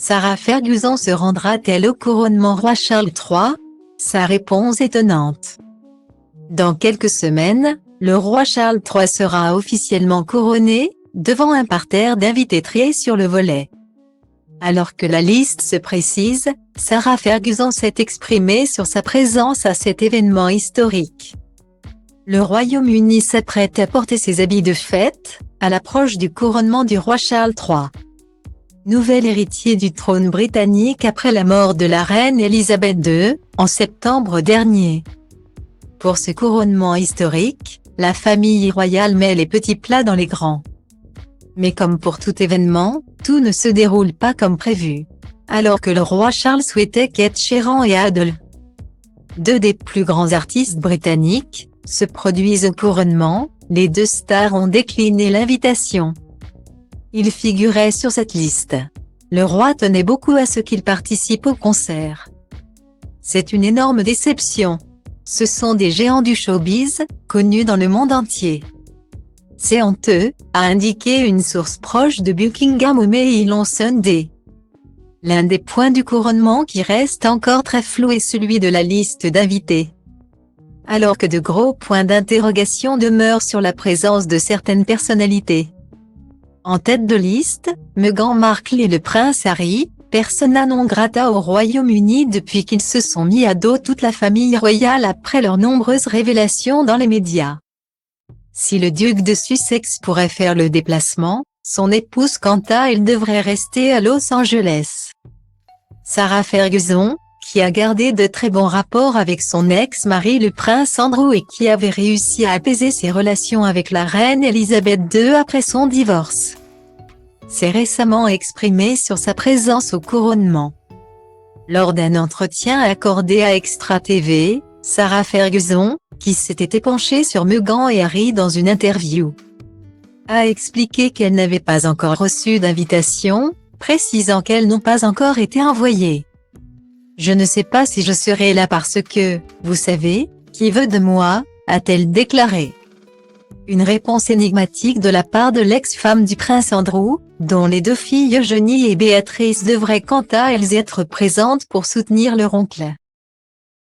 Sarah Ferguson se rendra-t-elle au couronnement roi Charles III? Sa réponse étonnante. Dans quelques semaines, le roi Charles III sera officiellement couronné, devant un parterre d'invités triés sur le volet. Alors que la liste se précise, Sarah Ferguson s'est exprimée sur sa présence à cet événement historique. Le Royaume-Uni s'apprête à porter ses habits de fête, à l'approche du couronnement du roi Charles III. Nouvel héritier du trône britannique après la mort de la reine Elisabeth II, en septembre dernier. Pour ce couronnement historique, la famille royale met les petits plats dans les grands. Mais comme pour tout événement, tout ne se déroule pas comme prévu. Alors que le roi Charles souhaitait qu'Ed Sheeran et Adele, deux des plus grands artistes britanniques, se produisent au couronnement, les deux stars ont décliné l'invitation. Ils figuraient sur cette liste. Le roi tenait beaucoup à ce qu'ils participent au concert. C'est une énorme déception. Ce sont des géants du showbiz, connus dans le monde entier. C'est honteux, a indiqué une source proche de Buckingham au Mail on Sunday. L'un des points du couronnement qui reste encore très flou est celui de la liste d'invités. Alors que de gros points d'interrogation demeurent sur la présence de certaines personnalités. En tête de liste, Meghan Markle et le prince Harry, persona non grata au Royaume-Uni depuis qu'ils se sont mis à dos toute la famille royale après leurs nombreuses révélations dans les médias. Si le duc de Sussex pourrait faire le déplacement, son épouse quant à elle devrait rester à Los Angeles. Sarah Ferguson, qui a gardé de très bons rapports avec son ex-mari le prince Andrew et qui avait réussi à apaiser ses relations avec la reine Elisabeth II après son divorce, s'est récemment exprimée sur sa présence au couronnement. Lors d'un entretien accordé à Extra TV, Sarah Ferguson, qui s'était penchée sur Meghan et Harry dans une interview, a expliqué qu'elle n'avait pas encore reçu d'invitation, précisant qu'elles n'ont pas encore été envoyées. « Je ne sais pas si je serai là parce que, vous savez, qui veut de moi ?» a-t-elle déclaré. Une réponse énigmatique de la part de l'ex-femme du prince Andrew, dont les deux filles Eugénie et Béatrice devraient quant à elles être présentes pour soutenir leur oncle.